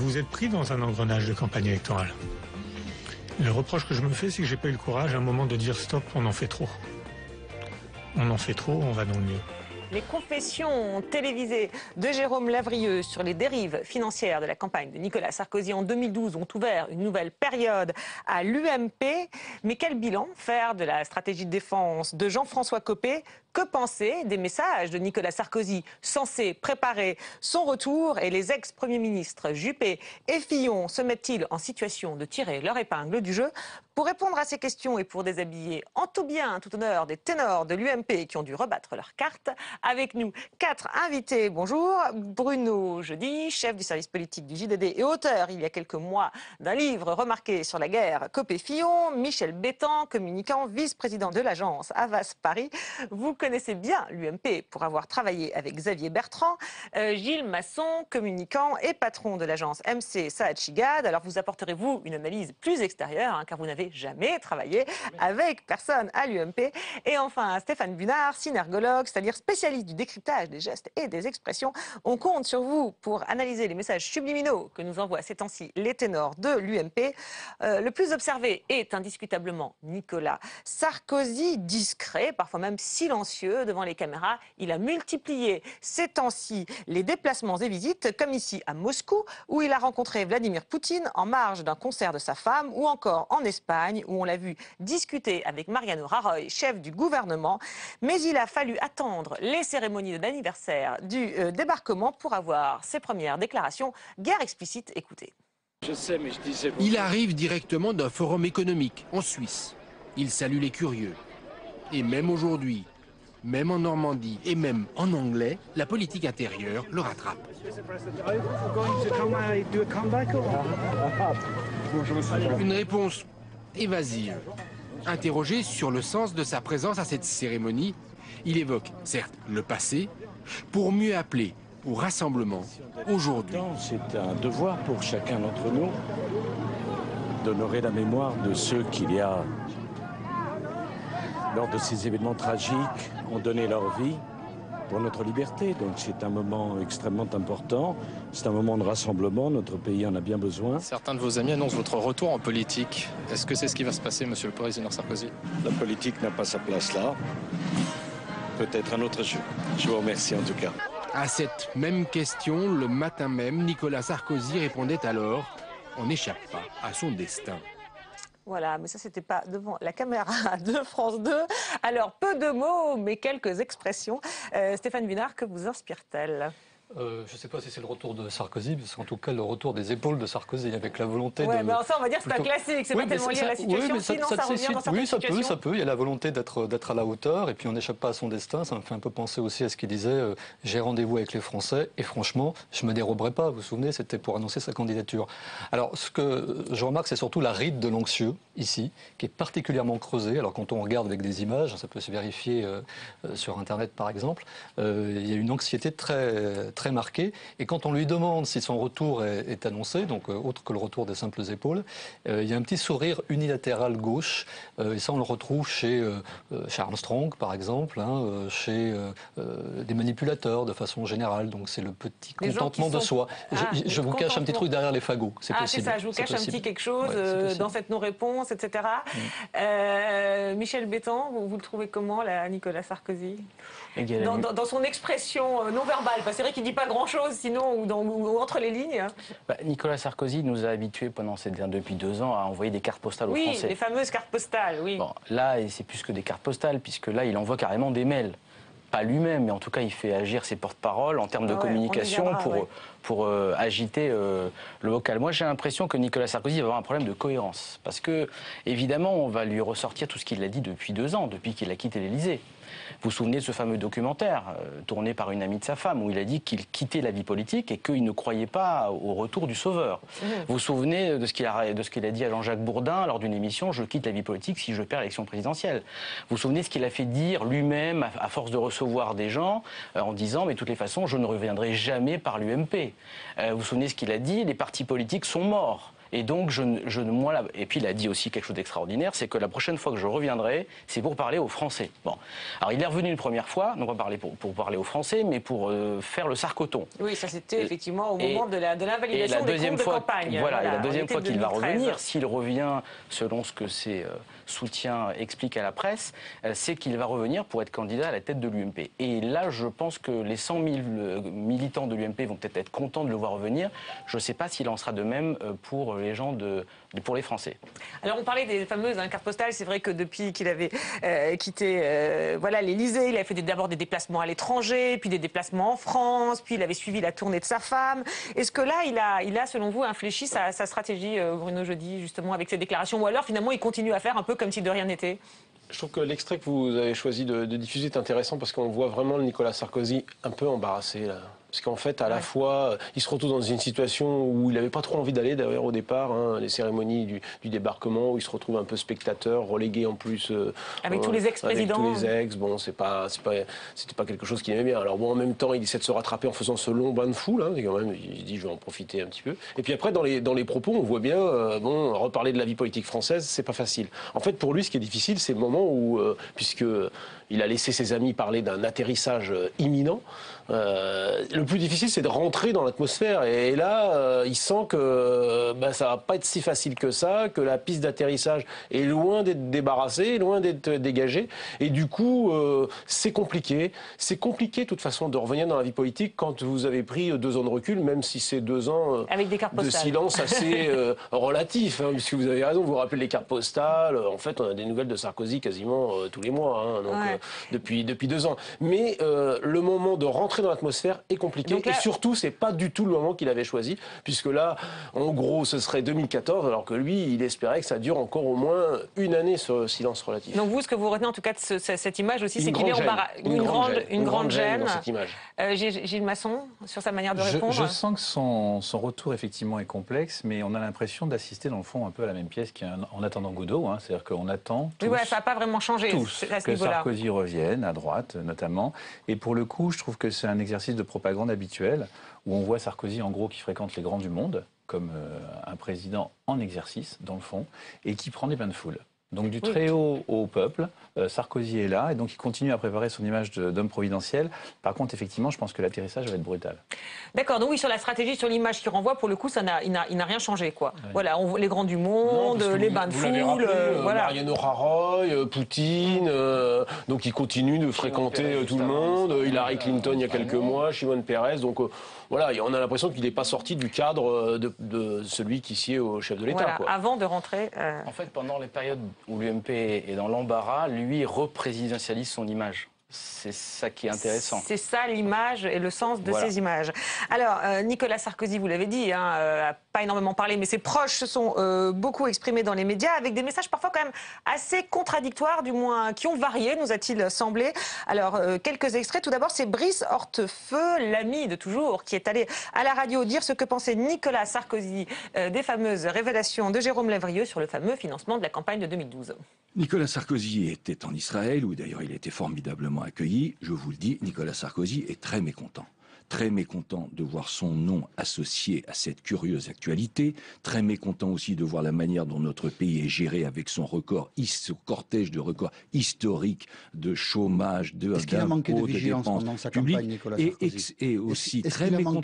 vous êtes pris dans un engrenage de campagne électorale. Le reproche que je me fais, c'est que j'ai pas eu le courage à un moment de dire stop, on en fait trop. On en fait trop, on va dans le mur. Les confessions télévisées de Jérôme Lavrieux sur les dérives financières de la campagne de Nicolas Sarkozy en 2012 ont ouvert une nouvelle période à l'UMP. Mais quel bilan faire de la stratégie de défense de Jean-François Copé? Que penser des messages de Nicolas Sarkozy censés préparer son retour? Et les ex-premiers ministres Juppé et Fillon se mettent-ils en situation de tirer leur épingle du jeu? Pour répondre à ces questions et pour déshabiller en tout bien, tout honneur des ténors de l'UMP qui ont dû rebattre leurs cartes, avec nous 4 invités. Bonjour, Bruno Jeudi, chef du service politique du JDD et auteur il y a quelques mois d'un livre remarqué sur la guerre Copé-Fillon. Michel Bétan, communicant, vice-président de l'agence Havas Paris. Vous connaissez bien l'UMP pour avoir travaillé avec Xavier Bertrand. Gilles Masson, communicant et patron de l'agence MC Saad-Chigad. Alors vous apporterez-vous une analyse plus extérieure, car vous n'avez jamais travaillé avec personne à l'UMP. Et enfin, Stéphane Bunard, synergologue, c'est-à-dire spécialiste du décryptage des gestes et des expressions. On compte sur vous pour analyser les messages subliminaux que nous envoient ces temps-ci les ténors de l'UMP. Le plus observé est indiscutablement Nicolas Sarkozy, discret, parfois même silencieux devant les caméras. Il a multiplié ces temps-ci les déplacements et visites, comme ici à Moscou, où il a rencontré Vladimir Poutine en marge d'un concert de sa femme, ou encore en Espagne, où on l'a vu discuter avec Mariano Rajoy, chef du gouvernement. Mais il a fallu attendre les cérémonies d'anniversaire du débarquement pour avoir ses premières déclarations. Guerre explicite, écoutez. Je sais, mais je disais... Il arrive directement d'un forum économique en Suisse. Il salue les curieux. Et même aujourd'hui, même en Normandie et même en anglais, la politique intérieure le rattrape. Une réponse évasive. Interrogé sur le sens de sa présence à cette cérémonie, il évoque certes le passé pour mieux appeler au rassemblement aujourd'hui. C'est un devoir pour chacun d'entre nous d'honorer la mémoire de ceux qu'il y a, lors de ces événements tragiques, ont donné leur vie pour notre liberté. Donc c'est un moment extrêmement important, c'est un moment de rassemblement, notre pays en a bien besoin. Certains de vos amis annoncent votre retour en politique. Est-ce que c'est ce qui va se passer, monsieur le président Sarkozy? La politique n'a pas sa place là. Peut-être un autre jour. Je vous remercie en tout cas. À cette même question, le matin même, Nicolas Sarkozy répondait alors « On n'échappe pas à son destin ». Voilà, mais ça, c'était pas devant la caméra de France 2. Alors, peu de mots, mais quelques expressions. Stéphane Bunard, que vous inspire-t-elle ? Je ne sais pas si c'est le retour de Sarkozy, mais c'est en tout cas le retour des épaules de Sarkozy, avec la volonté de... Oui, mais ça, on va dire que c'est un classique, c'est pas tellement lié à la situation, oui, sinon ça revient dans certaines situations. Oui, ça peut, il y a la volonté d'être à la hauteur, et puis on n'échappe pas à son destin. Ça me fait un peu penser aussi à ce qu'il disait, j'ai rendez-vous avec les Français, et franchement, je me déroberai pas, vous vous souvenez, c'était pour annoncer sa candidature. Alors, ce que je remarque, c'est surtout la ride de l'anxieux, ici, qui est particulièrement creusée. Alors, quand on regarde avec des images, ça peut se vérifier sur Internet, par exemple, il y a une anxiété très marquée. Et quand on lui demande si son retour est annoncé, donc autre que le retour des simples épaules, il y a un petit sourire unilatéral gauche. Et ça, on le retrouve chez Armstrong, par exemple, chez des manipulateurs de façon générale. Donc c'est le petit contentement de soi. Je vous cache un petit truc derrière les fagots. C'est possible. C'est ça, je vous cache un petit quelque chose dans cette non-réponse, etc. Michel Bétan, vous le trouvez comment, là, Nicolas Sarkozy ? Dans son expression non verbale, c'est vrai qu'il ne dit pas grand-chose sinon, ou entre les lignes. Nicolas Sarkozy nous a habitués depuis 2 ans à envoyer des cartes postales aux Français. Oui, les fameuses cartes postales, oui. Bon, là, c'est plus que des cartes postales, puisque là, il envoie carrément des mails. Pas lui-même, mais en tout cas, il fait agir ses porte-paroles en termes de communication pour agiter le local. Moi, j'ai l'impression que Nicolas Sarkozy va avoir un problème de cohérence. Parce que, évidemment, on va lui ressortir tout ce qu'il a dit depuis 2 ans, depuis qu'il a quitté l'Élysée. Vous vous souvenez de ce fameux documentaire tourné par une amie de sa femme où il a dit qu'il quittait la vie politique et qu'il ne croyait pas au retour du sauveur. Vous vous souvenez de ce qu'il a dit à Jean-Jacques Bourdin lors d'une émission « Je quitte la vie politique si je perds l'élection présidentielle ». Vous vous souvenez de ce qu'il a fait dire lui-même à force de recevoir des gens en disant « Mais de toutes les façons, je ne reviendrai jamais par l'UMP ». Vous vous souvenez de ce qu'il a dit « Les partis politiques sont morts ». Et donc, et puis il a dit aussi quelque chose d'extraordinaire, c'est que la prochaine fois que je reviendrai, c'est pour parler aux Français. Bon, alors il est revenu une première fois, non pas pour parler aux Français, mais pour faire le sarcoton. Oui, ça c'était effectivement au moment de l'invalidation des comptes de campagne. Voilà, et la deuxième fois qu'il va revenir, s'il revient selon ce que ses soutiens expliquent à la presse, c'est qu'il va revenir pour être candidat à la tête de l'UMP. Et là, je pense que les 100 000 militants de l'UMP vont peut-être être contents de le voir revenir. Je ne sais pas s'il en sera de même pour les gens pour les Français. Alors on parlait des fameuses cartes postales. C'est vrai que depuis qu'il avait quitté l'Élysée, il avait fait d'abord des déplacements à l'étranger, puis des déplacements en France, puis il avait suivi la tournée de sa femme. Est-ce que là, il a selon vous infléchi sa stratégie, Bruno Jeudi, justement avec ses déclarations, ou alors finalement il continue à faire un peu comme si de rien n'était? Je trouve que l'extrait que vous avez choisi de diffuser est intéressant parce qu'on voit vraiment le Nicolas Sarkozy un peu embarrassé là. Parce qu'en fait, à la fois, il se retrouve dans une situation où il n'avait pas trop envie d'aller, d'ailleurs, au départ, les cérémonies du débarquement, où il se retrouve un peu spectateur, relégué en plus. Avec tous les ex-présidents. Avec tous les ex, bon, c'était pas quelque chose qu'il aimait bien. Alors bon, en même temps, il essaie de se rattraper en faisant ce long bain de foule, hein, quand même, il se dit, je vais en profiter un petit peu. Et puis après, dans les propos, on voit bien, reparler de la vie politique française, c'est pas facile. En fait, pour lui, ce qui est difficile, c'est le moment où, puisque il a laissé ses amis parler d'un atterrissage imminent, le plus difficile, c'est de rentrer dans l'atmosphère. Et là, il sent que ça va pas être si facile que ça, que la piste d'atterrissage est loin d'être débarrassée, loin d'être dégagée. Et du coup, c'est compliqué. C'est compliqué, de toute façon, de revenir dans la vie politique quand vous avez pris 2 ans de recul, même si c'est 2 ans avec des cartes de silence assez relatif. Hein, puisque vous avez raison, vous vous rappelez les cartes postales. En fait, on a des nouvelles de Sarkozy quasiment tous les mois, hein, donc, depuis 2 ans. Mais le moment de rentrer dans l'atmosphère est compliqué. Donc là, et surtout, c'est pas du tout le moment qu'il avait choisi, puisque là, en gros, ce serait 2014, alors que lui, il espérait que ça dure encore au moins 1 année, ce silence relatif. Donc vous, ce que vous retenez en tout cas de cette image aussi, c'est qu'il est une grande gêne dans cette image. Gilles Masson, sur sa manière de répondre. Je sens que son retour, effectivement, est complexe, mais on a l'impression d'assister, dans le fond, un peu à la même pièce qu'en attendant Godot. Hein, c'est-à-dire qu'on attend tous, ça n'a pas vraiment changé à ce que niveau-là. Sarkozy revienne, à droite notamment. Et pour le coup, je trouve que c'est un exercice de propagande habituel, où on voit Sarkozy, en gros, qui fréquente les grands du monde, comme un président en exercice, dans le fond, et qui prend des bains de foule. Donc du très haut au peuple, Sarkozy est là, et donc il continue à préparer son image d'homme providentiel. Par contre, effectivement, je pense que l'atterrissage va être brutal. D'accord, donc oui, sur la stratégie, sur l'image qu'il renvoie, pour le coup, il n'a rien changé, quoi. Oui. Voilà, les grands du monde, les bains de foule, voilà. Mariano Rajoy, Poutine, donc il continue de fréquenter tout le monde, Hillary Clinton il y a quelques mois, Shimon Peres, donc voilà, on a l'impression qu'il n'est pas sorti du cadre de celui qui sied au chef de l'État. Voilà, avant de rentrer... En fait, pendant les périodes où l'UMP est dans l'embarras, lui représidentialise son image. C'est ça qui est intéressant. C'est ça l'image et le sens de ces images. Alors, Nicolas Sarkozy, vous l'avez dit, n'a pas énormément parlé, mais ses proches se sont beaucoup exprimés dans les médias avec des messages parfois quand même assez contradictoires, du moins qui ont varié, nous a-t-il semblé. Alors, quelques extraits. Tout d'abord, c'est Brice Hortefeux, l'ami de toujours, qui est allé à la radio dire ce que pensait Nicolas Sarkozy des fameuses révélations de Jérôme Lavrieux sur le fameux financement de la campagne de 2012. Nicolas Sarkozy était en Israël, où d'ailleurs il était formidablement accueilli. Je vous le dis, Nicolas Sarkozy est très mécontent. Très mécontent de voir son nom associé à cette curieuse actualité, très mécontent aussi de voir la manière dont notre pays est géré avec son cortège de records historiques de chômage, d'impôts, de dépenses publiques, et aussi très mécontent,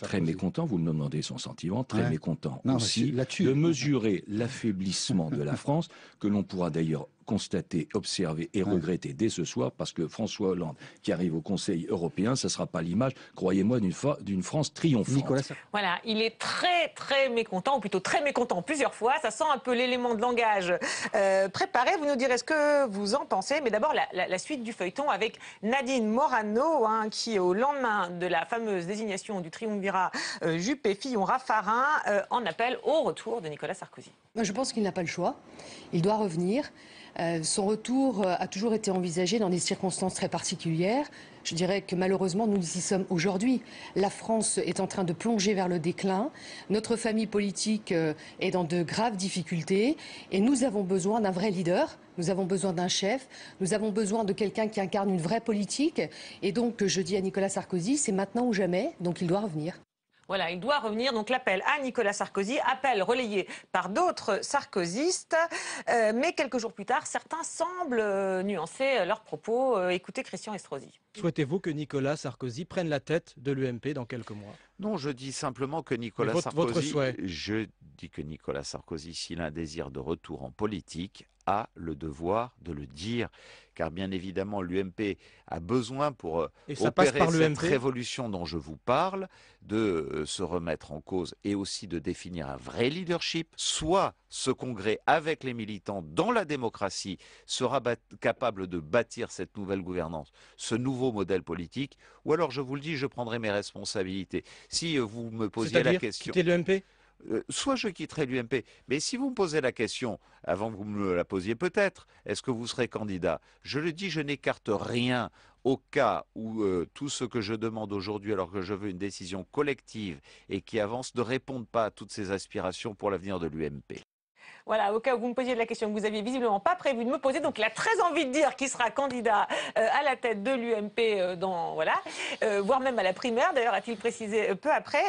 très mécontent, vous me demandez son sentiment, très mécontent aussi de mesurer l'affaiblissement de la France, que l'on pourra d'ailleurs constater, observer et regretter dès ce soir, parce que François Hollande, qui arrive au Conseil européen, ça ne sera pas l'image, croyez-moi, d'une France triomphante. Voilà, il est très mécontent, ou plutôt très mécontent plusieurs fois. Ça sent un peu l'élément de langage préparé. Vous nous direz ce que vous en pensez. Mais d'abord, la suite du feuilleton avec Nadine Morano, qui, au lendemain de la fameuse désignation du triumvirat Juppé-Fillon-Raffarin, en appelle au retour de Nicolas Sarkozy. Je pense qu'il n'a pas le choix. Il doit revenir. Son retour a toujours été envisagé dans des circonstances très particulières. Je dirais que malheureusement, nous y sommes aujourd'hui. La France est en train de plonger vers le déclin. Notre famille politique est dans de graves difficultés. Et nous avons besoin d'un vrai leader. Nous avons besoin d'un chef. Nous avons besoin de quelqu'un qui incarne une vraie politique. Et donc, je dis à Nicolas Sarkozy, c'est maintenant ou jamais. Donc, il doit revenir. Voilà, il doit revenir. Donc l'appel à Nicolas Sarkozy, appel relayé par d'autres sarkozystes. Mais quelques jours plus tard, certains semblent nuancer leurs propos. Écoutez Christian Estrosi. Souhaitez-vous que Nicolas Sarkozy prenne la tête de l'UMP dans quelques mois? Non, je dis simplement que Nicolas Sarkozy, s'il a un désir de retour en politique, a le devoir de le dire, car bien évidemment l'UMP a besoin pour opérer cette révolution dont je vous parle, de se remettre en cause et aussi de définir un vrai leadership. Soit ce congrès avec les militants dans la démocratie sera capable de bâtir cette nouvelle gouvernance, ce nouveau modèle politique, ou alors je vous le dis, je prendrai mes responsabilités. Si vous me posiez la question... quitter l'UMP ? Soit je quitterai l'UMP, mais si vous me posez la question, avant que vous me la posiez peut-être, est-ce que vous serez candidat? Je le dis, je n'écarte rien au cas où tout ce que je demande aujourd'hui, alors que je veux une décision collective et qui avance, ne répondent pas à toutes ces aspirations pour l'avenir de l'UMP. Voilà, au cas où vous me posiez la question que vous aviez visiblement pas prévu de me poser, donc il a très envie de dire qu'il sera candidat à la tête de l'UMP voire même à la primaire, d'ailleurs a-t-il précisé peu après.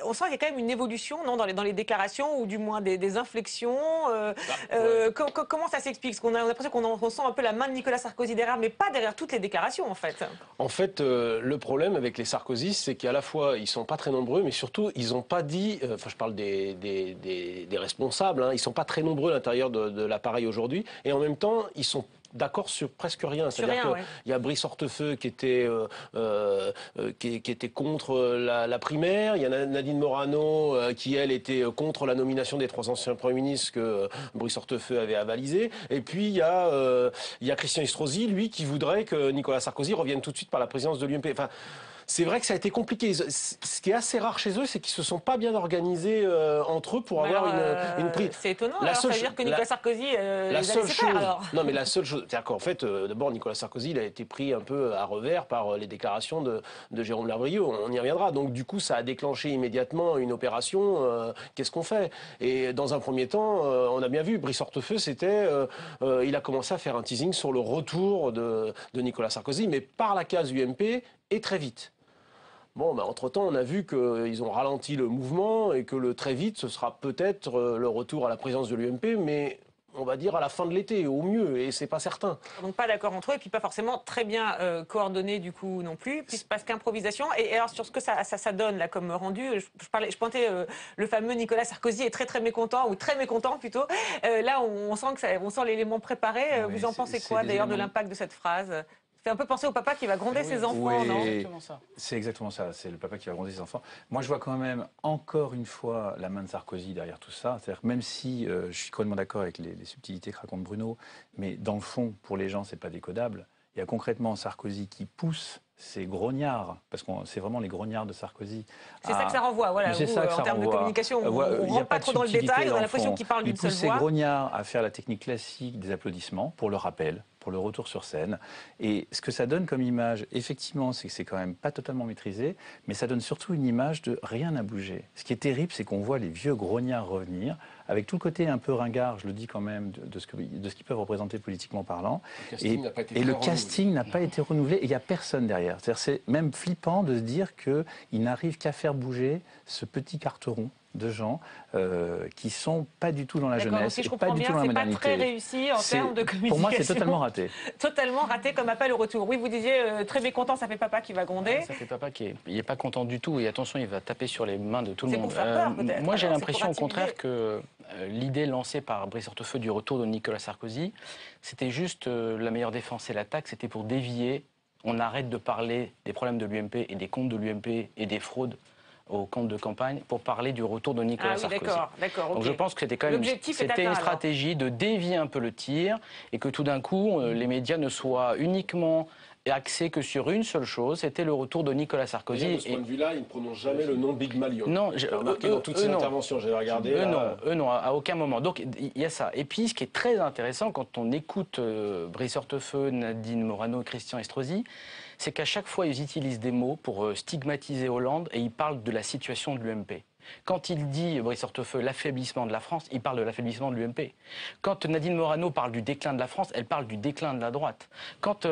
On sent qu'il y a quand même une évolution non, dans les déclarations, ou du moins des inflexions. Comment ça s'explique? Parce qu'on a l'impression qu'on ressent un peu la main de Nicolas Sarkozy derrière, mais pas derrière toutes les déclarations en fait. En fait, le problème avec les Sarkozy, c'est qu'à la fois ils sont pas très nombreux, mais surtout ils n'ont pas dit, enfin je parle des responsables, hein, ils sont pas très nombreux à l'intérieur de l'appareil aujourd'hui, et en même temps, ils sont d'accord sur presque rien. C'est-à-dire qu'il y a Brice Hortefeux qui était contre la primaire, il y a Nadine Morano qui, elle, était contre la nomination des 3 anciens premiers ministres que Brice Hortefeux avait avalisé, et puis il y a Christian Estrosi, lui, qui voudrait que Nicolas Sarkozy revienne tout de suite par la présidence de l'UMP. Enfin, c'est vrai que ça a été compliqué. Ce qui est assez rare chez eux, c'est qu'ils ne se sont pas bien organisés entre eux pour avoir une prise. C'est étonnant, ça veut dire que Nicolas Sarkozy les a laissés faire, alors. Non, mais la seule chose, c'est-à-dire qu'en fait, d'abord, Nicolas Sarkozy, il a été pris un peu à revers par les déclarations de Jérôme Lavrieux. On y reviendra. Donc, du coup, ça a déclenché immédiatement une opération. Qu'est-ce qu'on fait? Et dans un premier temps, on a bien vu, Brice Hortefeux, il a commencé à faire un teasing sur le retour de Nicolas Sarkozy, mais par la case UMP et très vite. Bon, entre-temps, on a vu qu'ils ont ralenti le mouvement et que très vite, ce sera peut-être le retour à la présidence de l'UMP, mais on va dire à la fin de l'été, au mieux, et c'est pas certain. Donc pas d'accord entre eux, et puis pas forcément très bien coordonnés du coup non plus, puis il se passe qu'improvisation. Et alors sur ce que ça donne là comme rendu, je pointais le fameux Nicolas Sarkozy est très mécontent, ou très mécontent plutôt. Là on sent l'élément préparé. Oui, vous en pensez quoi d'ailleurs de l'impact de cette phrase? C'est un peu penser au papa qui va gronder ses enfants, non? C'est exactement ça, c'est le papa qui va gronder ses enfants. Moi, je vois quand même, encore une fois, la main de Sarkozy derrière tout ça. C'est-à-dire que même si je suis complètement d'accord avec les subtilités que raconte Bruno, mais dans le fond, pour les gens, c'est pas décodable. Il y a concrètement Sarkozy qui pousse ces grognards, parce que c'est vraiment les grognards de Sarkozy. C'est ça que ça renvoie, voilà. En termes de communication, on ne rentre pas trop dans le détail, on a l'impression qu'il parle d'une seule voix. Il pousse ces grognards à faire la technique classique des applaudissements, pour le rappel, pour le retour sur scène. Et ce que ça donne comme image, effectivement, c'est que c'est quand même pas totalement maîtrisé, mais ça donne surtout une image de rien n'a bougé. Ce qui est terrible, c'est qu'on voit les vieux grognards revenir, avec tout le côté un peu ringard, je le dis quand même, de ce qu'ils peuvent représenter politiquement parlant. Le casting n'a pas été renouvelé, et il n'y a personne derrière. C'est même flippant de se dire qu'ils n'arrivent qu'à faire bouger ce petit carteron de gens qui sont pas du tout dans la jeunesse, et pas du tout dans la modernité. C'est pas très réussi en termes de communication. Pour moi, c'est totalement raté. Totalement raté comme appel au retour. Oui, vous disiez très mécontent, ça fait papa qui va gronder. Ça fait papa qui est pas content du tout, et attention, il va taper sur les mains de tout le monde. C'est pour faire peur, peut-être. Moi, j'ai l'impression au contraire que l'idée lancée par Brice Hortefeux du retour de Nicolas Sarkozy, c'était juste la meilleure défense et l'attaque, c'était pour dévier. On arrête de parler des problèmes de l'UMP et des comptes de l'UMP et des fraudes au compte de campagne pour parler du retour de Nicolas Sarkozy. D'accord. Donc je pense que c'était quand même une stratégie de dévier un peu le tir, et que tout d'un coup les médias ne soient uniquement axés que sur une seule chose, c'était le retour de Nicolas Sarkozy. Et de ce point de vue-là, ils ne prononcent jamais le nom Big Malion. Non, dans toutes ces interventions, j'avais regardé. Eux non, à aucun moment. Donc il y a ça. Et puis ce qui est très intéressant quand on écoute Brice Hortefeux, Nadine Morano, Christian Estrosi, c'est qu'à chaque fois ils utilisent des mots pour stigmatiser Hollande, et ils parlent de la situation de l'UMP. Quand il dit, Brice Hortefeux, l'affaiblissement de la France, il parle de l'affaiblissement de l'UMP. Quand Nadine Morano parle du déclin de la France, elle parle du déclin de la droite. Quand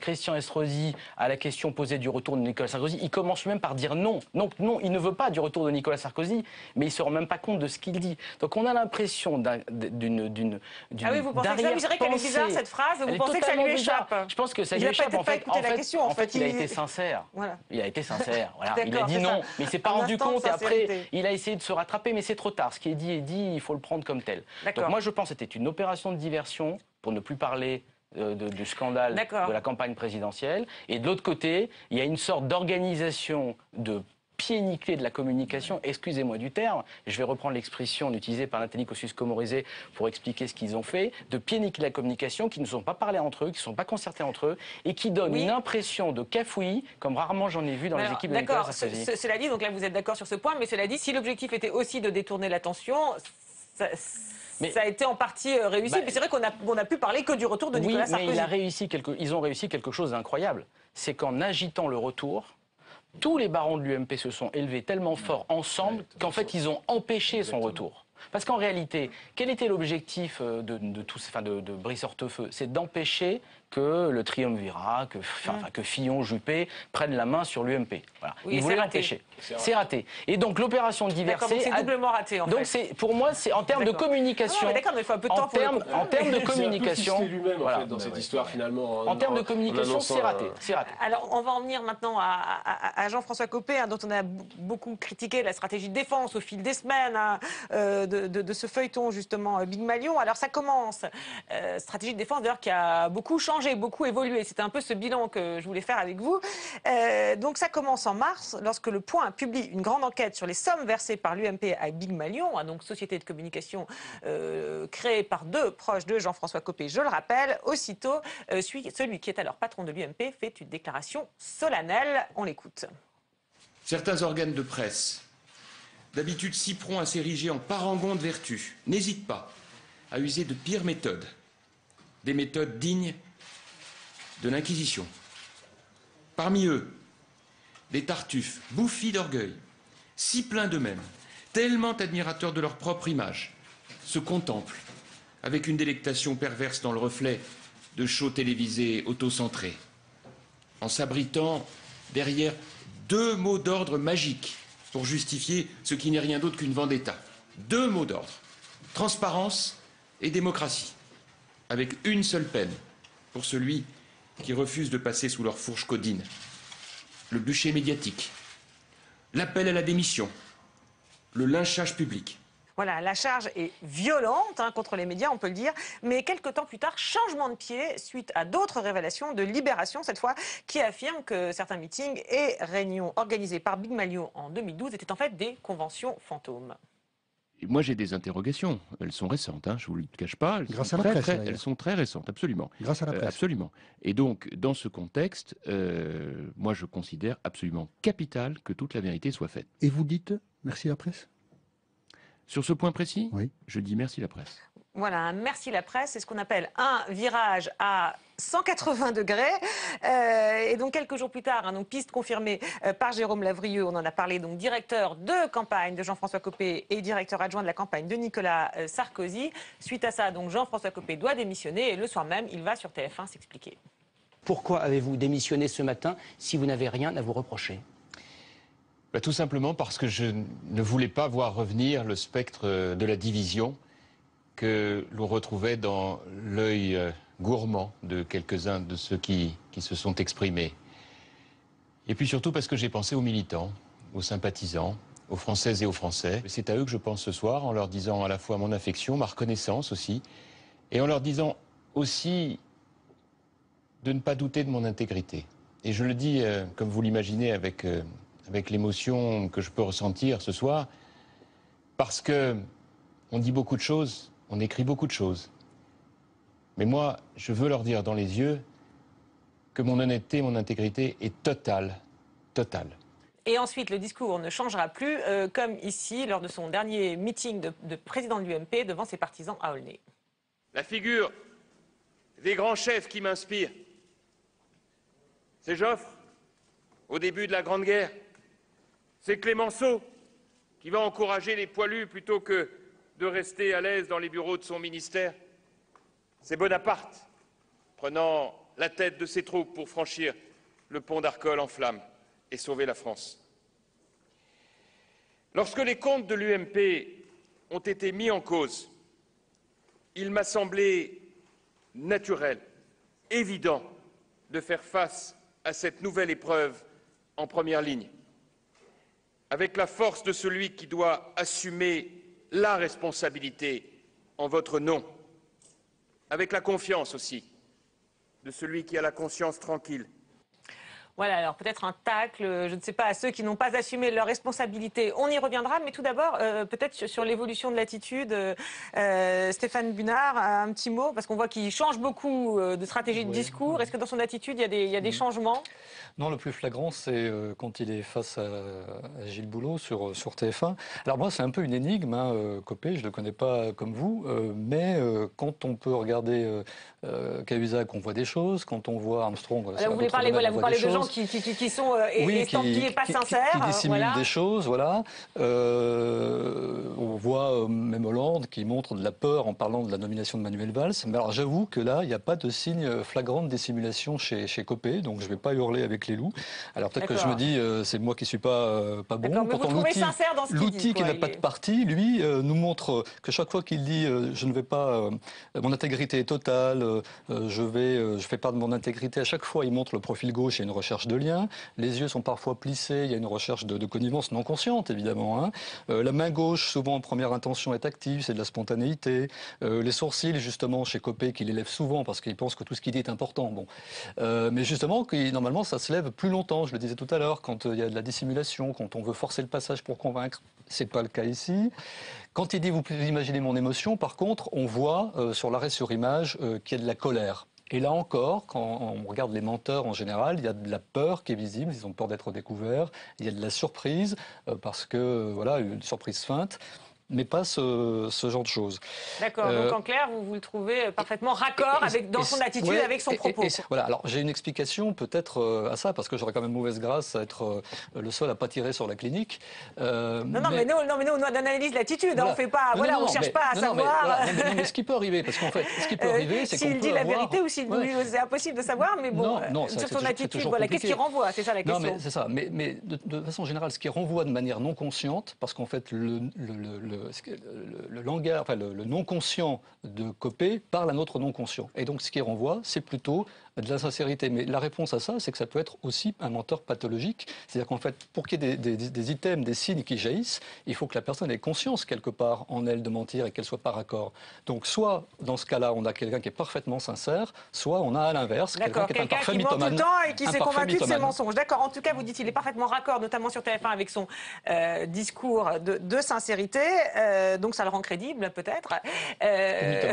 Christian Estrosi a la question posée du retour de Nicolas Sarkozy, il commence même par dire non. Non, il ne veut pas du retour de Nicolas Sarkozy, mais il ne se rend même pas compte de ce qu'il dit. Donc on a l'impression d'une ah oui, vous pensez que ça, vous direz qu'elle est bizarre cette phrase, vous pensez que ça lui échappe? Je pense que ça lui échappe. En fait, il a été sincère. Voilà. Il a été sincère. Voilà. Il a dit non, mais il s'est pas rendu compte. Et après, il a essayé de se rattraper, mais c'est trop tard. Ce qui est dit est dit. Il faut le prendre comme tel. Donc moi, je pense que c'était une opération de diversion pour ne plus parler du scandale de la campagne présidentielle. Et de l'autre côté, il y a une sorte d'organisation de pied nickelé de la communication, excusez-moi du terme, je vais reprendre l'expression utilisée par Nathalie Kosciusko-Morizet pour expliquer ce qu'ils ont fait, de pied nickelé de la communication, qui ne sont pas parlé entre eux, qui ne sont pas concertés entre eux, et qui donnent une impression de cafouillis, comme rarement j'en ai vu dans les équipes de Nicolas Sarkozy. Cela dit, donc là vous êtes d'accord sur ce point, mais cela dit, si l'objectif était aussi de détourner l'attention, ça a été en partie réussi, mais c'est vrai qu'on a pu parler que du retour de Nicolas Sarkozy. Mais ils ont réussi quelque chose d'incroyable, c'est qu'en agitant le retour, tous les barons de l'UMP se sont élevés tellement fort ensemble qu'en fait, ils ont empêché son retour. Parce qu'en réalité, quel était l'objectif de Brice Hortefeux? C'est d'empêcher que le triumvirat, que Fillon, Juppé prennent la main sur l'UMP. Voilà. Oui, ils voulaient l'empêcher. C'est raté. Et donc l'opération diversée... c'est doublement raté en fait. Donc pour moi, c'est en termes de communication... D'accord, mais il faut un peu de temps en termes de communication... C'est lui-même en fait, dans cette histoire finalement. En termes de communication, c'est raté. Alors on va en venir maintenant à Jean-François Copé, dont on a beaucoup critiqué la stratégie de défense au fil des semaines, de ce feuilleton justement Big Malion. Alors ça commence, stratégie de défense d'ailleurs qui a beaucoup changé, beaucoup évolué. C'était un peu ce bilan que je voulais faire avec vous. Donc ça commence en mars, lorsque Le Point publie une grande enquête sur les sommes versées par l'UMP à Big Malion, donc société de communication créée par deux proches de Jean-François Copé, je le rappelle. Aussitôt, celui qui est alors patron de l'UMP fait une déclaration solennelle. On l'écoute. Certains organes de presse, d'habitude si prompts à s'ériger en parangons de vertu, n'hésitent pas à user de pires méthodes, des méthodes dignes de l'Inquisition. Parmi eux, des tartuffes bouffis d'orgueil, si pleins d'eux-mêmes, tellement admirateurs de leur propre image, se contemplent avec une délectation perverse dans le reflet de shows télévisés autocentrés, en s'abritant derrière deux mots d'ordre magiques pour justifier ce qui n'est rien d'autre qu'une vendetta. Deux mots d'ordre, transparence et démocratie, avec une seule peine pour celui qui refuse de passer sous leur fourche codine. Le bûcher médiatique, l'appel à la démission, le lynchage public. Voilà, la charge est violente contre les médias, on peut le dire, mais quelques temps plus tard, changement de pied suite à d'autres révélations de Libération, cette fois, qui affirme que certains meetings et réunions organisés par Big Malion en 2012 étaient en fait des conventions fantômes. Moi, j'ai des interrogations. Elles sont récentes, je ne vous le cache pas. Grâce à la presse. Elles sont très récentes, absolument. Grâce à la presse. Absolument. Et donc, dans ce contexte, moi, je considère absolument capital que toute la vérité soit faite. Et vous dites merci la presse? Sur ce point précis, oui. Je dis merci la presse. Voilà, un merci la presse, c'est ce qu'on appelle un virage à 180 degrés. Et donc quelques jours plus tard, donc piste confirmée par Jérôme Lavrieux, on en a parlé, donc directeur de campagne de Jean-François Copé et directeur adjoint de la campagne de Nicolas Sarkozy. Suite à ça, donc Jean-François Copé doit démissionner et le soir même, il va sur TF1 s'expliquer. Pourquoi avez-vous démissionné ce matin si vous n'avez rien à vous reprocher ? Tout simplement parce que je ne voulais pas voir revenir le spectre de la division que l'on retrouvait dans l'œil gourmand de quelques-uns de ceux qui se sont exprimés. Et puis surtout parce que j'ai pensé aux militants, aux sympathisants, aux Françaises et aux Français. C'est à eux que je pense ce soir, en leur disant à la fois mon affection, ma reconnaissance aussi, et en leur disant aussi de ne pas douter de mon intégrité. Et je le dis, comme vous l'imaginez, avec l'émotion que je peux ressentir ce soir, parce que on dit beaucoup de choses, on écrit beaucoup de choses. Mais moi, je veux leur dire dans les yeux que mon honnêteté, mon intégrité est totale, totale. Et ensuite, le discours ne changera plus, comme ici, lors de son dernier meeting de président de l'UMP devant ses partisans à Aulnay. La figure des grands chefs qui m'inspire, c'est Joffre, au début de la Grande Guerre. C'est Clémenceau, qui va encourager les poilus plutôt que de rester à l'aise dans les bureaux de son ministère. C'est Bonaparte, prenant la tête de ses troupes pour franchir le pont d'Arcole en flammes et sauver la France. Lorsque les comptes de l'UMP ont été mis en cause, il m'a semblé naturel, évident, de faire face à cette nouvelle épreuve en première ligne, avec la force de celui qui doit assumer la responsabilité en votre nom, avec la confiance aussi de celui qui a la conscience tranquille. Voilà, alors peut-être un tacle, je ne sais pas, à ceux qui n'ont pas assumé leurs responsabilités. On y reviendra, mais tout d'abord, peut-être sur l'évolution de l'attitude. Stéphane Bunard, un petit mot, parce qu'on voit qu'il change beaucoup de stratégie de discours. Est-ce que dans son attitude, il y a des changements? Non, le plus flagrant, c'est quand il est face à Gilles Boulot sur TF1. Alors moi, c'est un peu une énigme, hein, Copé, je ne le connais pas comme vous, mais quand on peut regarder Cahuzac, on voit des choses. Quand on voit Armstrong, vous voulez parler, voilà, vous parlez de gens qui sont estampillés, pas sincères. Qui dissimulent voilà. des choses, voilà. On voit même Hollande qui montre de la peur en parlant de la nomination de Manuel Valls. Mais alors j'avoue que là, il n'y a pas de signe flagrant de dissimulation chez Copé, donc je ne vais pas hurler avec les loups. Alors peut-être que je me dis, c'est moi qui ne suis pas bon. Mais vous trouvez sincère dans ce qu'il dit. L'outil qui n'a pas de parti, lui, nous montre que chaque fois qu'il dit je ne vais pas, mon intégrité est totale, je fais part de mon intégrité, à chaque fois il montre le profil gauche et une recherche de lien. Les yeux sont parfois plissés, il y a une recherche de connivence non consciente, évidemment. Hein. La main gauche, souvent en première intention, est active, c'est de la spontanéité. Les sourcils, justement, chez Copé, qu'il élève souvent parce qu'il pense que tout ce qu'il dit est important. Bon. Mais justement, normalement, ça se lève plus longtemps, je le disais tout à l'heure, quand il y a de la dissimulation, quand on veut forcer le passage pour convaincre. C'est pas le cas ici. Quand il dit « vous pouvez imaginer mon émotion », par contre, on voit sur l'arrêt sur image qu'il y a de la colère. Et là encore, quand on regarde les menteurs en général, il y a de la peur qui est visible, ils ont peur d'être découverts, il y a de la surprise, parce que, voilà, une surprise feinte, mais pas ce genre de choses. D'accord, donc en clair, vous le trouvez parfaitement raccord dans son attitude, avec son propos. Voilà, alors j'ai une explication peut-être à ça, parce que j'aurais quand même mauvaise grâce à être le seul à pas tirer sur la clinique. Non, mais nous, on analyse l'attitude, voilà. On fait pas, voilà, on cherche pas à savoir. Mais ce qui peut arriver, parce qu'en fait, ce qui peut arriver, c'est qu'on peut s'il dit la vérité ou s'il c'est impossible de savoir, mais bon, sur son attitude, voilà, qu'est-ce qui renvoie, c'est ça la question. Non, mais c'est ça, mais de façon générale, ce qui renvoie de manière non consciente, parce qu'en fait, le langage, enfin le non-conscient de Copé parle à notre non-conscient. Et donc, ce qui renvoie, c'est plutôt de la sincérité. Mais la réponse à ça, c'est que ça peut être aussi un menteur pathologique. C'est-à-dire qu'en fait, pour qu'il y ait des items, des signes qui jaillissent, il faut que la personne ait conscience quelque part en elle de mentir et qu'elle soit pas raccord. Donc, soit dans ce cas-là, on a quelqu'un qui est parfaitement sincère, soit on a à l'inverse quelqu'un qui est un parfait mythomane. Quelqu'un qui ment tout le temps et qui s'est convaincu de ses mensonges. D'accord. En tout cas, vous dites qu'il est parfaitement raccord, notamment sur TF1 avec son discours de sincérité. Donc, ça le rend crédible, peut-être.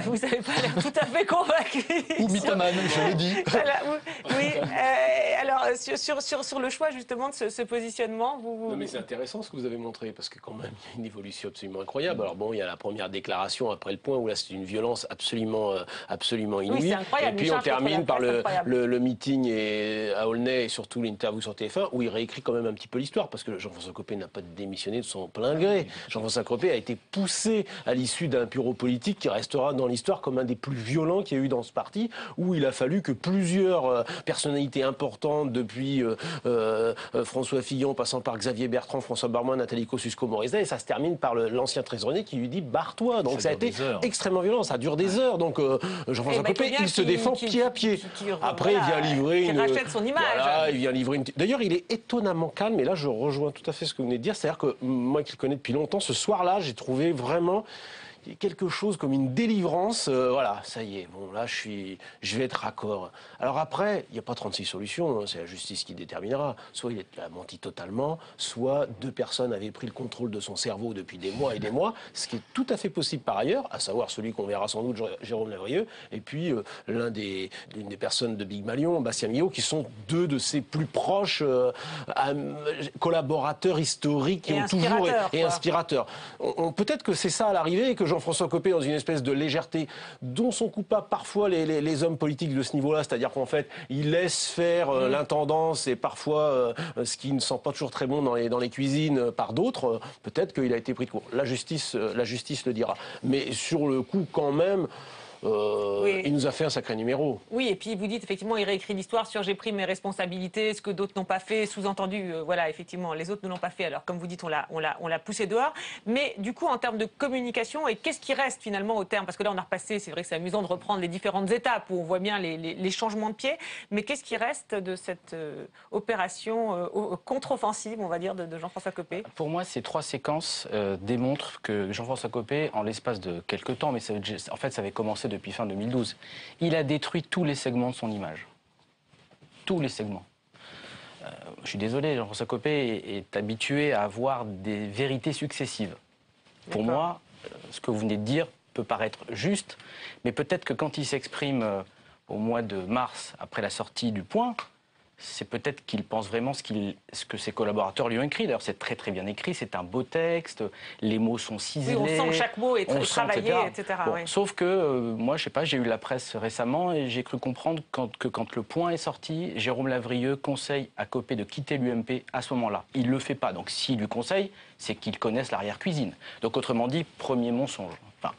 Vous n'avez pas l'air tout à fait convaincu. Ou mythomane, je l'ai dit. Oui, alors sur le choix justement de ce positionnement, Non mais c'est intéressant ce que vous avez montré, parce que quand même il y a une évolution absolument incroyable. Alors bon, il y a la première déclaration après le point où là c'est une violence absolument inouïe. Oui, c'est incroyable. Et puis on termine par le meeting à Aulnay et surtout l'interview sur TF1 où il réécrit quand même un petit peu l'histoire, parce que Jean-François Copé n'a pas démissionné de son plein gré. Jean-François Copé a été poussé à l'issue d'un bureau politique qui restera dans l'histoire comme un des plus violents qu'il y a eu dans ce parti, où il a fallu que plusieurs personnalités importantes, depuis François Fillon, passant par Xavier Bertrand, François Barmois, Nathalie Kosciusko-Morizet, et ça se termine par l'ancien trésorier qui lui dit « barre-toi ». Donc ça a été extrêmement violent, ça dure des heures. Donc Jean-François Copé, il se défend pied à pied. Après, il vient livrer une... rachète son image. Voilà, il vient livrer une... D'ailleurs, il est étonnamment calme, et là, je rejoins tout à fait ce que vous venez de dire. C'est-à-dire que moi qui le connais depuis longtemps, ce soir-là, j'ai trouvé vraiment... quelque chose comme une délivrance, voilà, ça y est, bon là je vais être raccord. Alors après, il n'y a pas 36 solutions, hein, c'est la justice qui déterminera. Soit il a menti totalement, soit deux personnes avaient pris le contrôle de son cerveau depuis des mois et des mois, ce qui est tout à fait possible par ailleurs, à savoir celui qu'on verra sans doute, Jérôme Lavrieux, et puis l'une des personnes de Big Malion, Bastien Millot, qui sont deux de ses plus proches collaborateurs historiques et inspirateurs. Peut-être que c'est ça à l'arrivée et que Jean-François Copé dans une espèce de légèreté dont sont coupables parfois les hommes politiques de ce niveau-là, c'est-à-dire qu'en fait, ils laissent faire l'intendance et parfois ce qui ne sent pas toujours très bon dans les cuisines par d'autres. Peut-être qu'il a été pris de court. La justice le dira. Mais sur le coup, quand même... Oui. Il nous a fait un sacré numéro. Oui, et puis vous dites effectivement, il réécrit l'histoire sur j'ai pris mes responsabilités, ce que d'autres n'ont pas fait, sous-entendu, voilà, effectivement, les autres ne l'ont pas fait. Alors, comme vous dites, on l'a poussé dehors. Mais du coup, en termes de communication, et qu'est-ce qui reste finalement au terme? Parce que là, on a repassé, c'est vrai que c'est amusant de reprendre les différentes étapes où on voit bien les changements de pied. Mais qu'est-ce qui reste de cette opération contre-offensive, on va dire, de Jean-François Copé? Pour moi, ces 3 séquences démontrent que Jean-François Copé, en l'espace de quelques temps, mais en fait, ça avait commencé depuis fin 2012, il a détruit tous les segments de son image. Tous les segments. Je suis désolé, Jean-François Copé est habitué à avoir des vérités successives. Pour moi, ce que vous venez de dire peut paraître juste, mais peut-être que quand il s'exprime au mois de mars, après la sortie du Point, c'est peut-être qu'il pense vraiment ce que ses collaborateurs lui ont écrit. D'ailleurs, c'est très très bien écrit, c'est un beau texte, les mots sont ciselés. Oui, on sent que chaque mot est travaillé, etc. Bon, oui. Sauf que, moi, je sais pas, j'ai eu la presse récemment et j'ai cru comprendre que quand le Point est sorti, Jérôme Lavrieux conseille à Copé de quitter l'UMP à ce moment-là. Il ne le fait pas, donc s'il lui conseille, c'est qu'ils connaissent l'arrière-cuisine. Donc autrement dit, premier mensonge. Enfin,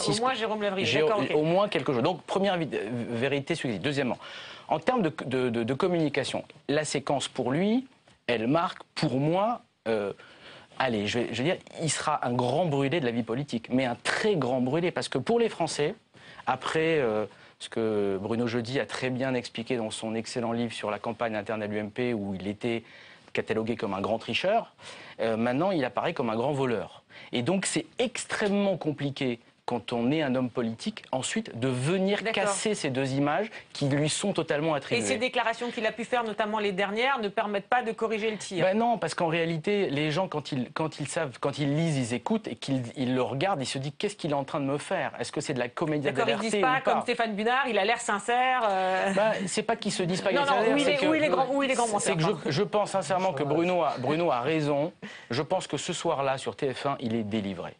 au moins Jérôme Lavrieux, d'accord, okay. Au moins quelque chose. Donc première vérité successive. Deuxièmement, en termes de communication, la séquence pour lui, elle marque pour moi, allez, je vais dire, il sera un grand brûlé de la vie politique, mais un très grand brûlé, parce que pour les Français, après ce que Bruno Jeudi a très bien expliqué dans son excellent livre sur la campagne interne à l'UMP, où il était catalogué comme un grand tricheur, maintenant il apparaît comme un grand voleur. Et donc c'est extrêmement compliqué, quand on est un homme politique, ensuite de venir casser ces 2 images qui lui sont totalement attribuées. Et ces déclarations qu'il a pu faire, notamment les dernières, ne permettent pas de corriger le tir? Ben non, parce qu'en réalité, les gens, quand ils lisent, ils écoutent et qu'ils le regardent, ils se disent qu'est-ce qu'il est en train de me faire? Est-ce que c'est de la comédie de D'accord, ils ne disent pas, comme Stéphane Bunard, il a l'air sincère. C'est pas qu'ils se disent pas qu'il est sincère. Où il est grand menteur. C'est que je pense sincèrement que Bruno a raison. Je pense que ce soir-là, sur TF1, il est délivré.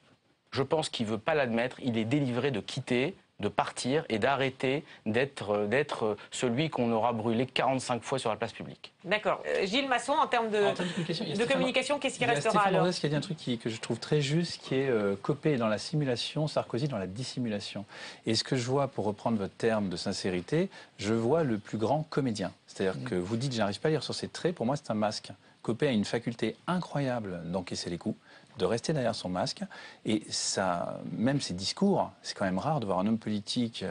Je pense qu'il ne veut pas l'admettre, il est délivré de quitter, de partir et d'arrêter d'être celui qu'on aura brûlé 45 fois sur la place publique. D'accord. Gilles Masson, en termes de communication, qu'est-ce qui restera alors? Il y a dit un truc que je trouve très juste, qui est Copé dans la simulation, Sarkozy dans la dissimulation. Et ce que je vois, pour reprendre votre terme de sincérité, je vois le plus grand comédien. C'est-à-dire que vous dites, j'arrive pas à lire sur ses traits, pour moi c'est un masque. Copé a une faculté incroyable d'encaisser les coups, de rester derrière son masque. Et ça, même ses discours, c'est quand même rare de voir un homme politique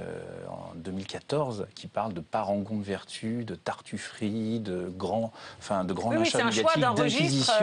en 2014 qui parle de parangon de vertu, de tartufferie, de grands achats médiatiques, d'inquisition.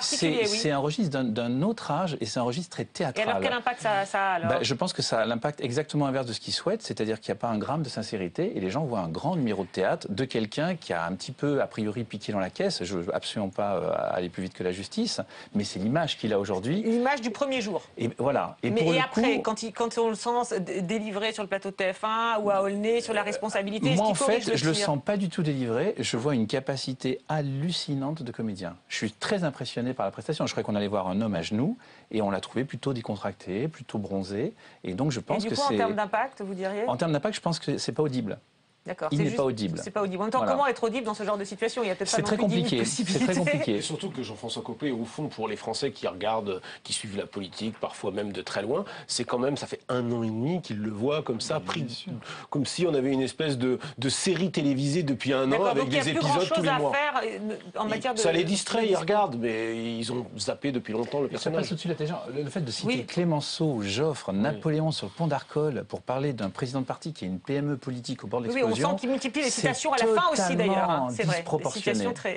C'est un registre d'un autre âge et c'est un registre très théâtral. Et alors quel impact ça a alors? Je pense que ça a l'impact exactement inverse de ce qu'il souhaite, c'est-à-dire qu'il n'y a pas un gramme de sincérité et les gens voient un grand numéro de théâtre de quelqu'un qui a un petit peu, a priori, piqué dans la caisse. Je ne veux absolument pas aller plus vite que la justice, mais c'est l'image qu'il a aujourd'hui. L'image du premier jour. Et voilà. Et après, quand on le sent délivré sur le plateau de TF1 ou à Aulnay sur la responsabilité, moi en fait, je le sens pas du tout délivré. Je vois une capacité hallucinante de comédien. Je suis très impressionné par la prestation. Je croyais qu'on allait voir un homme à genoux et on l'a trouvé plutôt décontracté, plutôt bronzé. Et donc je pense que c'est. En termes d'impact, vous diriez? En termes d'impact, je pense que c'est pas audible. D'accord. Il n'est pas audible. C'est pas audible. En même temps, comment être audible dans ce genre de situation? Il y a peut-être pas C'est très compliqué. C'est très compliqué. Et surtout que Jean-François Copé, au fond, pour les Français qui regardent, qui suivent la politique, parfois même de très loin, c'est quand même, ça fait 1 an et demi qu'ils le voient comme ça, pris, comme si on avait une espèce de série télévisée depuis 1 an avec des épisodes tous les mois. En matière de... Ça les distrait, ils regardent, mais ils ont zappé depuis longtemps le personnage. Ça passe au-dessus de la gens. Le fait de citer Clémenceau, Joffre, Napoléon sur le pont d'Arcole pour parler d'un président de parti qui a une PME politique au bord de l'explosion. On sent qu'il multiplie les citations à la fin aussi d'ailleurs, c'est vrai.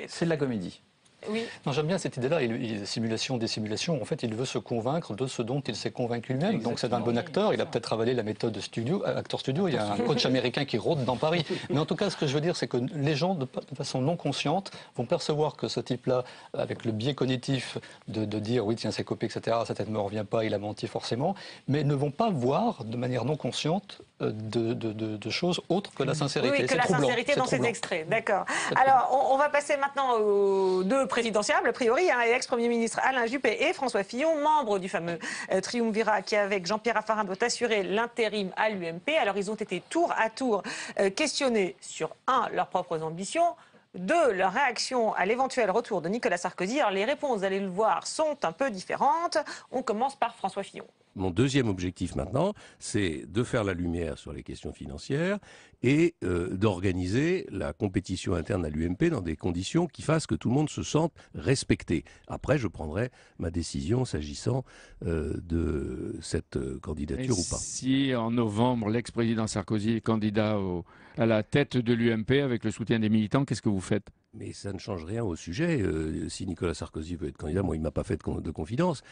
C'est de la comédie. Oui. Non, j'aime bien cette idée-là, simulation, dissimulation. En fait, il veut se convaincre de ce dont il s'est convaincu lui-même. Donc c'est un bon acteur, il a peut-être avalé la méthode acteur studio. Il y a un coach américain qui rôde dans Paris. Mais en tout cas, ce que je veux dire, c'est que les gens, de façon non consciente, vont percevoir que ce type-là, avec le biais cognitif de dire oui, tiens, c'est Copé, etc., sa tête ne me revient pas, il a menti forcément, mais ne vont pas voir de manière non consciente de choses autres que la sincérité. Oui, que la sincérité dans ces extraits, d'accord. Alors, on va passer maintenant aux deux présidentiables, a priori, hein, ex-premier ministre Alain Juppé et François Fillon, membres du fameux triumvirat qui, avec Jean-Pierre Raffarin, doit assurer l'intérim à l'UMP. Alors, ils ont été tour à tour questionnés sur, un, leurs propres ambitions, deux, leur réaction à l'éventuel retour de Nicolas Sarkozy. Alors, les réponses, vous allez le voir, sont un peu différentes. On commence par François Fillon. Mon deuxième objectif maintenant, c'est de faire la lumière sur les questions financières et d'organiser la compétition interne à l'UMP dans des conditions qui fassent que tout le monde se sente respecté. Après, je prendrai ma décision s'agissant de cette candidature ou pas. Si en novembre, l'ex-président Sarkozy est candidat à la tête de l'UMP avec le soutien des militants, qu'est-ce que vous faites ? Mais ça ne change rien au sujet. Si Nicolas Sarkozy veut être candidat, moi, il ne m'a pas fait de confidence.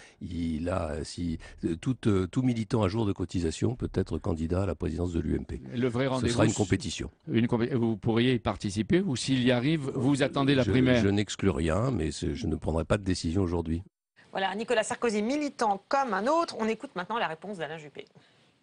Tout militant à jour de cotisation peut être candidat à la présidence de l'UMP. Le vrai rendez-vous, ce sera une compétition. Vous pourriez y participer ou s'il y arrive, vous attendez la primaire? Je n'exclus rien, mais je ne prendrai pas de décision aujourd'hui. Voilà, Nicolas Sarkozy, militant comme un autre. On écoute maintenant la réponse d'Alain Juppé.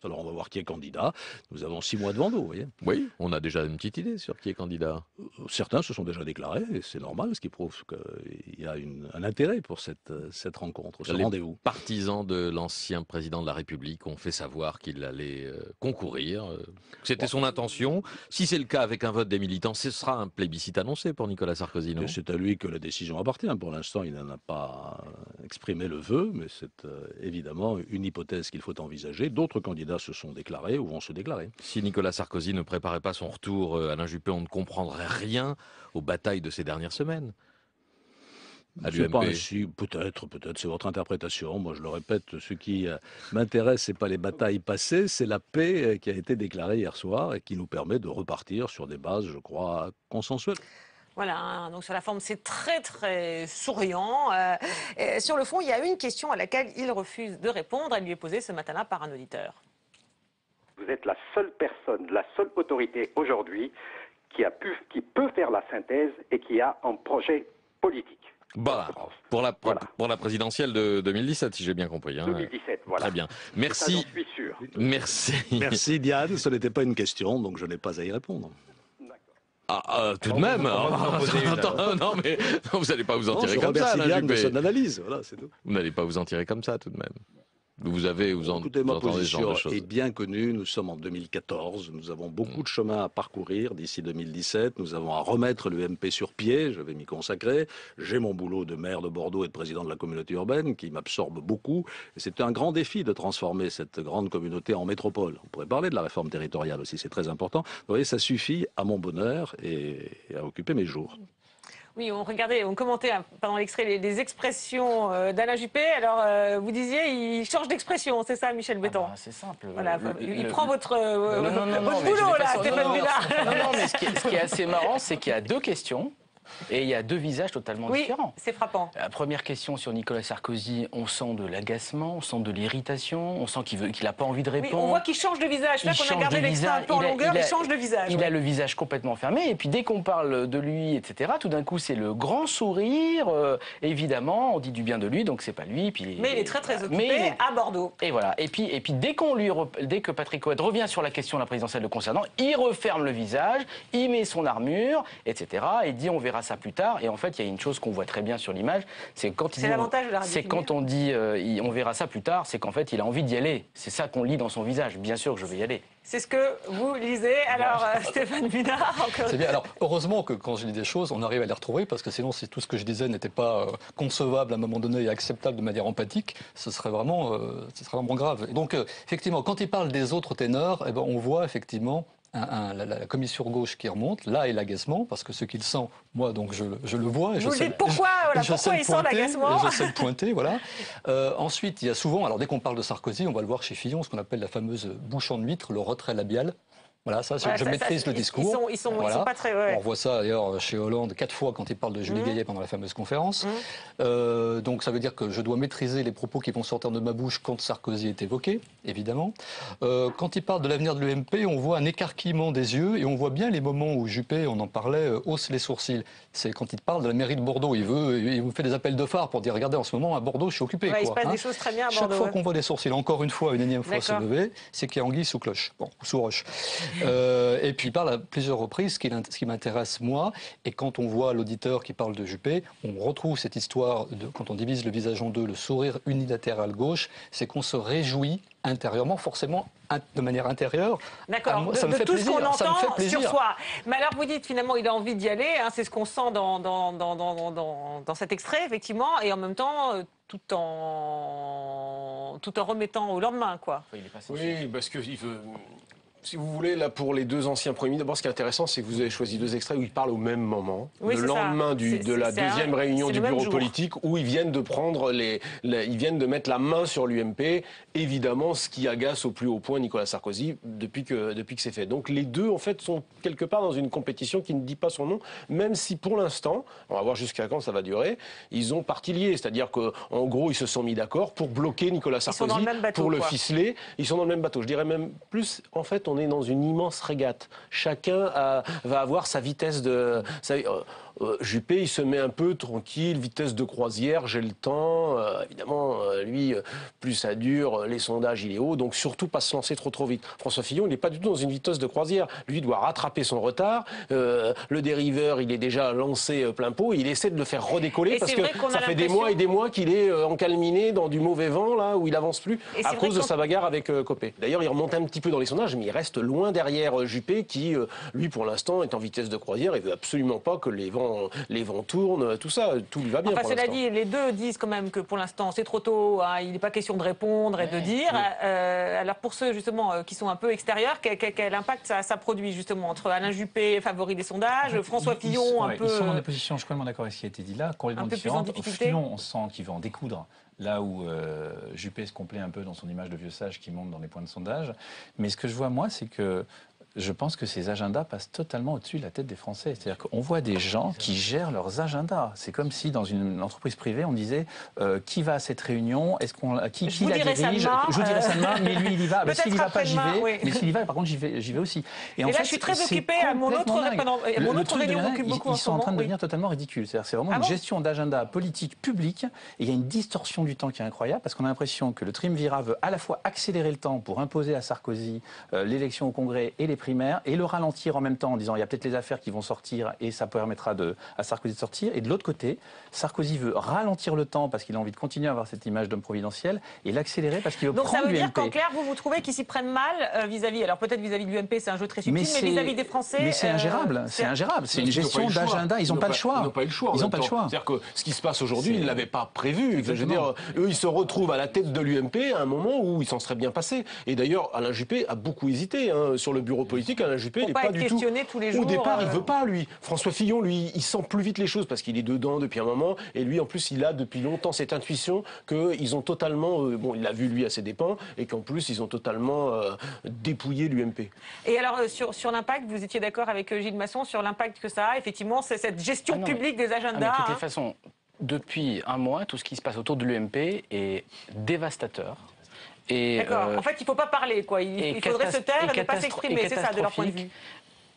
Alors on va voir qui est candidat. Nous avons 6 mois devant nous, vous voyez. Oui, on a déjà une petite idée sur qui est candidat. Certains se sont déjà déclarés, et c'est normal, ce qui prouve qu'il y a un intérêt pour cette rencontre, ce rendez-vous. Les partisans de l'ancien président de la République ont fait savoir qu'il allait concourir. C'était son intention. Si c'est le cas avec un vote des militants, ce sera un plébiscite annoncé pour Nicolas Sarkozy, non ? C'est à lui que la décision appartient. Pour l'instant, il n'en a pas exprimé le vœu, mais c'est évidemment une hypothèse qu'il faut envisager. D'autres candidats se sont déclarés ou vont se déclarer. Si Nicolas Sarkozy ne préparait pas son retour, Alain Juppé, on ne comprendrait rien aux batailles de ces dernières semaines. Peut-être, c'est votre interprétation. Moi, je le répète, ce qui m'intéresse, c'est pas les batailles passées, c'est la paix qui a été déclarée hier soir et qui nous permet de repartir sur des bases, je crois, consensuelles. Voilà, donc sur la forme, c'est très très souriant. Sur le fond, il y a une question à laquelle il refuse de répondre. Elle lui est posée ce matin-là par un auditeur. Vous êtes la seule personne, la seule autorité aujourd'hui qui peut faire la synthèse et qui a un projet politique. Pour la présidentielle de 2017, si j'ai bien compris. 2017, voilà. Très bien. Merci. Ça, j'en suis sûr. Merci. Merci Diane, ce n'était pas une question, donc je n'ai pas à y répondre. Tout de même. Non, mais vous n'allez pas vous en tirer comme ça. Diane de son analyse, voilà, c'est tout. Vous n'allez pas vous en tirer comme ça, tout de même. Écoutez, ma position est bien connue. Nous sommes en 2014. Nous avons beaucoup de chemin à parcourir d'ici 2017. Nous avons à remettre l'UMP sur pied. Je vais m'y consacrer. J'ai mon boulot de maire de Bordeaux et de président de la communauté urbaine qui m'absorbe beaucoup. C'est un grand défi de transformer cette grande communauté en métropole. On pourrait parler de la réforme territoriale aussi. C'est très important. Vous voyez, ça suffit à mon bonheur et à occuper mes jours. Oui, on commentait pendant l'extrait les expressions d'Alain Juppé. Alors, vous disiez, il change d'expression, c'est ça, Michel Béton? C'est simple. Voilà, il prend votre boulot, là, Stéphane Ménard. Non, mais ce qui est assez marrant, c'est qu'il y a deux questions. Et il y a deux visages totalement différents. C'est frappant. La première question sur Nicolas Sarkozy, on sent de l'agacement, on sent de l'irritation, on sent qu'il n'a pas envie de répondre. Oui, on voit qu'il change de visage. Là qu'on a gardé l'extrait un peu en longueur, il change de visage. Il a le visage complètement fermé. Et puis dès qu'on parle de lui, etc., tout d'un coup, c'est le grand sourire. Évidemment, on dit du bien de lui, donc c'est pas lui. Puis, mais il est très très occupé à Bordeaux. Et voilà. Et puis dès que Patrick Coët revient sur la question de la présidentielle le concernant, il referme le visage, il met son armure, etc. Et dit on verra ça plus tard. Et en fait, il y a une chose qu'on voit très bien sur l'image, c'est quand on dit on verra ça plus tard, c'est qu'en fait, il a envie d'y aller. C'est ça qu'on lit dans son visage. Bien sûr que je vais y aller. C'est ce que vous lisez. Alors, Stéphane Ménard, encore... C'est bien. Alors, heureusement que quand je lis des choses, on arrive à les retrouver, parce que sinon, si tout ce que je disais n'était pas concevable à un moment donné et acceptable de manière empathique, ce serait vraiment grave. Et donc, effectivement, quand il parle des autres ténors, eh ben, on voit effectivement la commissure gauche qui remonte, là est l'agacement, parce que ce qu'il sent, moi donc je le vois. Et vous dites pourquoi il sent l'agacement. Je sais le pointer, voilà. Ensuite, il y a souvent, alors dès qu'on parle de Sarkozy, on va le voir chez Fillon, ce qu'on appelle la fameuse bouche en huître, le retrait labial. Voilà, ça, je maîtrise le discours. Ils sont pas très... Ouais. On voit ça d'ailleurs chez Hollande 4 fois quand il parle de Julie Gaillet pendant la fameuse conférence. Donc ça veut dire que je dois maîtriser les propos qui vont sortir de ma bouche quand Sarkozy est évoqué, évidemment. Quand il parle de l'avenir de l'UMP, on voit un écarquillement des yeux et on voit bien les moments où Juppé, on en parlait, hausse les sourcils. C'est quand il parle de la mairie de Bordeaux. Il vous fait des appels de phare pour dire, regardez, en ce moment, à Bordeaux, je suis occupé. Il se passe des choses très bien à Bordeaux. Chaque fois qu'on voit les sourcils, encore une fois, une énième fois se lever, c'est qu'il y a anguille sous cloche, sous roche. Et puis il parle à plusieurs reprises, ce qui m'intéresse moi, et quand on voit l'auditeur qui parle de Juppé, on retrouve cette histoire, quand on divise le visage en deux, le sourire unilatéral gauche, c'est qu'on se réjouit intérieurement, forcément de manière intérieure. D'accord, de tout ce qu'on entend sur soi. Mais alors vous dites finalement il a envie d'y aller, hein, c'est ce qu'on sent dans cet extrait effectivement, et en même temps tout en remettant au lendemain, quoi. Oui, parce qu'il veut... Si vous voulez, là, pour les deux anciens premiers ministres, d'abord, ce qui est intéressant, c'est que vous avez choisi deux extraits où ils parlent au même moment, le lendemain de la deuxième réunion du bureau politique, où ils viennent de prendre ils viennent de mettre la main sur l'UMP, évidemment, ce qui agace au plus haut point Nicolas Sarkozy depuis que c'est fait. Donc les deux, en fait, sont quelque part dans une compétition qui ne dit pas son nom, même si pour l'instant, on va voir jusqu'à quand ça va durer, ils ont parti lié, c'est-à-dire qu'en gros, ils se sont mis d'accord pour bloquer Nicolas Sarkozy, pour le ficeler. Ils sont dans le même bateau. Je dirais même plus, en fait, on est dans une immense régate. Chacun va avoir sa vitesse de... Juppé, il se met un peu tranquille, vitesse de croisière, j'ai le temps. Évidemment, lui, plus ça dure, les sondages, il est haut. Donc surtout pas se lancer trop vite. François Fillon, il n'est pas du tout dans une vitesse de croisière. Lui, il doit rattraper son retard. Le dériveur, il est déjà lancé plein pot. Il essaie de le faire redécoller parce que ça fait des mois et des mois qu'il est encalminé dans du mauvais vent, là, où il avance plus, à cause de sa bagarre avec Copé. D'ailleurs, il remonte un petit peu dans les sondages, mais il reste loin derrière Juppé, qui, lui, pour l'instant, est en vitesse de croisière et veut absolument pas que les vents tournent, tout ça, tout lui va bien. Enfin, cela dit, les deux disent quand même que pour l'instant c'est trop tôt, hein, il n'est pas question de répondre et de dire. Alors pour ceux justement qui sont un peu extérieurs, quel impact ça produit justement entre Alain Juppé, favori des sondages, François Fillon, un peu... Ils sont dans des positions, je suis complètement d'accord avec ce qui a été dit là, complètement différentes. Fillon, on sent qu'il va en découdre. Là où Juppé se complaît un peu dans son image de vieux sage qui monte dans les points de sondage. Mais ce que je vois, moi, c'est que je pense que ces agendas passent totalement au-dessus de la tête des Français. C'est-à-dire qu'on voit des gens qui gèrent leurs agendas. C'est comme si dans une entreprise privée, on disait qui va à cette réunion, qui la dirige. Je vous dirai ça demain, mais lui il y va. S'il n'y va pas, j'y vais. Oui. Mais s'il y va, par contre, j'y vais aussi. Et en fait, je suis très occupé à mon autre réunion m'occupe beaucoup. Ils sont en train de devenir totalement ridicules. C'est vraiment une gestion d'agenda politique public. Et il y a une distorsion du temps qui est incroyable parce qu'on a l'impression que le triumvirat veut à la fois accélérer le temps pour imposer à Sarkozy l'élection au Congrès et les primaires et le ralentir en même temps en disant il y a peut-être les affaires qui vont sortir et ça permettra à Sarkozy de sortir. Et de l'autre côté, Sarkozy veut ralentir le temps parce qu'il a envie de continuer à avoir cette image d'homme providentiel et l'accélérer parce qu'il veut prendre l'UMP. Donc ça veut dire qu'en clair, vous trouvez qu'ils s'y prennent mal vis-à-vis, alors peut-être vis-à-vis de l'UMP, c'est un jeu très subtil, mais vis-à-vis des Français... Mais c'est ingérable, c'est ingérable. C'est une gestion d'agenda, ils n'ont pas le choix. Ils n'ont pas eu le choix. Ils n'ont pas le choix. C'est-à-dire que ce qui se passe aujourd'hui, ils ne l'avaient pas prévu. Je veux dire, eux, ils se retrouvent à la tête de l'UMP à un moment où ils s'en seraient bien passés. Et d'ailleurs, Alain Juppé a beaucoup hésité sur le bureau politique. Alain Juppé, il n'est pas du tout... tous les jours, au départ, il ne veut pas, lui. François Fillon, lui, il sent plus vite les choses parce qu'il est dedans depuis un moment. Et lui, en plus, il a depuis longtemps cette intuition qu'ils ont totalement... bon, il l'a vu, lui, à ses dépens. Et qu'en plus, ils ont totalement dépouillé l'UMP. Et alors, sur l'impact, vous étiez d'accord avec Gilles Masson sur l'impact que ça a, effectivement, c'est cette gestion publique des agendas. De toutes les façons, depuis un mois, tout ce qui se passe autour de l'UMP est dévastateur. D'accord. En fait, il ne faut pas parler, quoi. Il faudrait se taire et ne pas s'exprimer. C'est ça, de leur point de vue.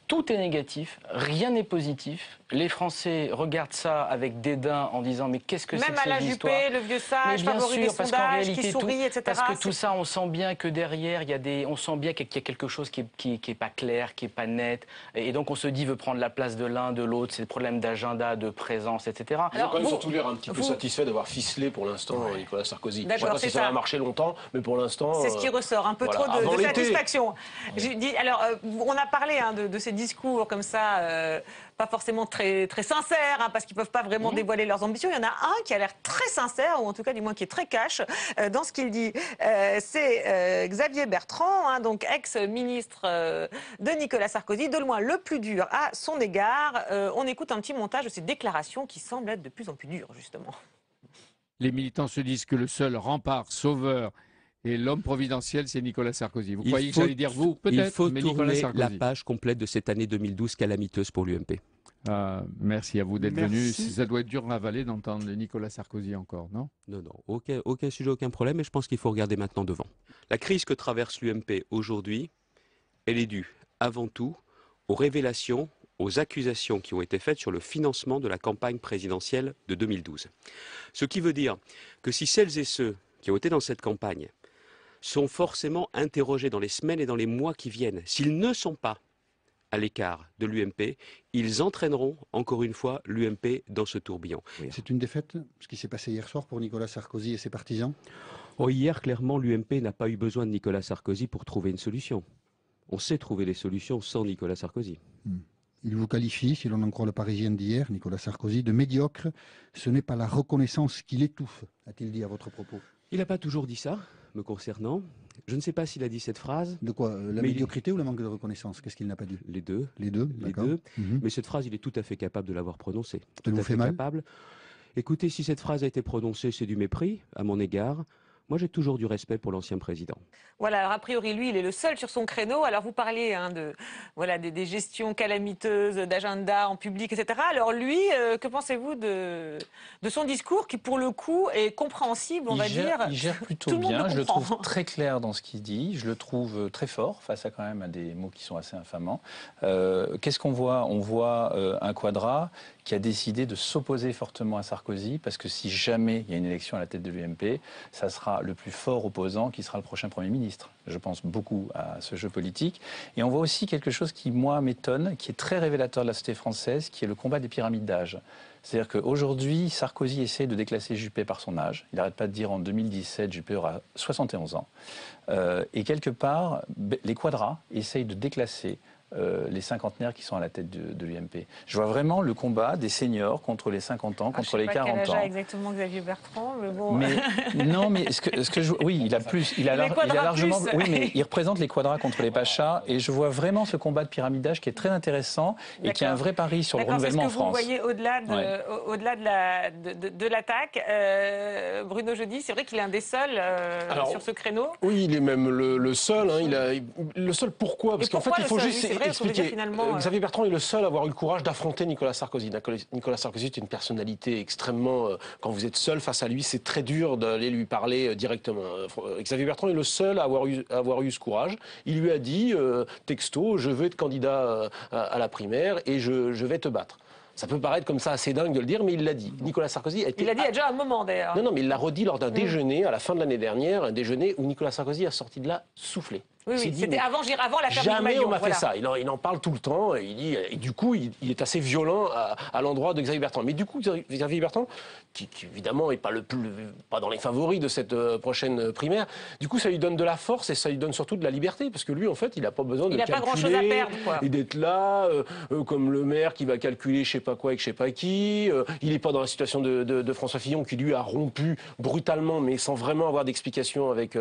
Tout est négatif, rien n'est positif. Les Français regardent ça avec dédain en disant mais qu'est-ce que c'est que cette histoire ? Même Alain Juppé, le vieux sage, favori des sondages, qui sourit, etc. Parce que tout ça, on sent bien que derrière, on sent bien qu'il y a quelque chose qui est pas clair, qui est pas net. Et donc on se dit veut prendre la place de l'un, de l'autre. C'est le problème d'agenda, de présence, etc. Ils ont quand même surtout l'air un petit peu satisfaits d'avoir ficelé pour l'instant Nicolas Sarkozy. Je ne sais pas si ça va marcher longtemps, mais pour l'instant... C'est ce qui ressort, un peu trop de satisfaction. Alors, on a parlé de ces discours comme ça, pas forcément très sincères, parce qu'ils ne peuvent pas vraiment dévoiler leurs ambitions. Il y en a un qui a l'air très sincère, ou en tout cas du moins qui est très cash dans ce qu'il dit. C'est Xavier Bertrand, donc ex-ministre de Nicolas Sarkozy, de loin le plus dur à son égard. On écoute un petit montage de ces déclarations qui semblent être de plus en plus dures, justement. Les militants se disent que le seul rempart sauveur Et l'homme providentiel, c'est Nicolas Sarkozy. Vous croyez que j'allais dire vous, peut-être, il faut mais Nicolas tourner Sarkozy. la page complète de cette année 2012 calamiteuse pour l'UMP. Merci à vous d'être venu. Ça doit être dur à avaler d'entendre Nicolas Sarkozy encore, non? Non, aucun sujet, aucun problème, et je pense qu'il faut regarder maintenant devant. La crise que traverse l'UMP aujourd'hui, elle est due avant tout aux révélations, aux accusations qui ont été faites sur le financement de la campagne présidentielle de 2012. Ce qui veut dire que si celles et ceux qui ont été dans cette campagne sont forcément interrogés dans les semaines et dans les mois qui viennent, s'ils ne sont pas à l'écart de l'UMP, ils entraîneront encore une fois l'UMP dans ce tourbillon. C'est une défaite, ce qui s'est passé hier soir pour Nicolas Sarkozy et ses partisans? Hier, clairement, l'UMP n'a pas eu besoin de Nicolas Sarkozy pour trouver une solution. On sait trouver les solutions sans Nicolas Sarkozy. Il vous qualifie, si l'on en croit le Parisien d'hier, Nicolas Sarkozy, de médiocre. Ce n'est pas la reconnaissance qui l'étouffe, a-t-il dit à votre propos? Il n'a pas toujours dit ça, me concernant. Je ne sais pas s'il a dit cette phrase. De quoi? La médiocrité ou le manque de reconnaissance? Qu'est-ce qu'il n'a pas dit? Les deux. Les deux, d'accord. Les deux. Mais cette phrase, il est tout à fait capable de l'avoir prononcée. Ça vous fait mal? Capable. Écoutez, si cette phrase a été prononcée, c'est du mépris à mon égard. Moi, j'ai toujours du respect pour l'ancien président. Voilà, alors a priori, lui, il est le seul sur son créneau. Alors, vous parliez des gestions calamiteuses, d'agenda en public, etc. Alors, lui, que pensez-vous de son discours qui, pour le coup, est compréhensible, on va dire? Il gère plutôt bien. Je le trouve très clair dans ce qu'il dit. Je le trouve très fort face à quand même à des mots qui sont assez infamants. Qu'est-ce qu'on voit? On voit un Quadra qui a décidé de s'opposer fortement à Sarkozy, parce que si jamais il y a une élection à la tête de l'UMP, ça sera le plus fort opposant qui sera le prochain Premier ministre. Je pense beaucoup à ce jeu politique. Et on voit aussi quelque chose qui, moi, m'étonne, qui est très révélateur de la société française, qui est le combat des pyramides d'âge. C'est-à-dire qu'aujourd'hui, Sarkozy essaie de déclasser Juppé par son âge. Il n'arrête pas de dire en 2017, Juppé aura 71 ans. Et quelque part, les Quadras essayent de déclasser les cinquantenaires qui sont à la tête de l'UMP. Je vois vraiment le combat des seniors contre les 50 ans, contre les 40 ans. Je ne sais pas quel âge a exactement Xavier Bertrand, mais bon... non, mais oui, il a plus, il a largement... Plus. Oui, mais il représente les quadras contre les pachas, et je vois vraiment ce combat de pyramidage qui est très intéressant et qui est un vrai pari sur le renouvellement en France. Est-ce que vous voyez au-delà de l'attaque, Bruno Jeudi, c'est vrai qu'il est un des seuls sur ce créneau? Oui, il est même le seul. Le seul pourquoi? Parce qu'en fait, il faut juste... expliquer. Xavier Bertrand est le seul à avoir eu le courage d'affronter Nicolas Sarkozy. Nicolas Sarkozy est une personnalité extrêmement... quand vous êtes seul face à lui, c'est très dur d'aller lui parler directement. Xavier Bertrand est le seul à avoir eu ce courage. Il lui a dit, texto, je veux être candidat à la primaire et je vais te battre. Ça peut paraître comme ça assez dingue de le dire, mais il l'a dit. Nicolas Sarkozy a été... Il l'a dit il y a déjà un moment, d'ailleurs. Non, mais il l'a redit lors d'un déjeuner, à la fin de l'année dernière, un déjeuner où Nicolas Sarkozy a sorti de là soufflé. Oui, c'était avant l'affaire Jamais on m'a fait ça. Il en parle tout le temps. Et il dit, et du coup, il est assez violent à l'endroit de Xavier Bertrand. Mais du coup, Xavier Bertrand, qui évidemment n'est pas dans les favoris de cette prochaine primaire, du coup, ça lui donne de la force et ça lui donne surtout de la liberté. Parce que lui, en fait, il n'a pas besoin de calculer. Il n'a pas grand-chose à perdre, quoi. Et d'être là, comme le maire qui va calculer je sais pas quoi avec je sais pas qui. Il n'est pas dans la situation de François Fillon, qui lui a rompu brutalement, mais sans vraiment avoir d'explication avec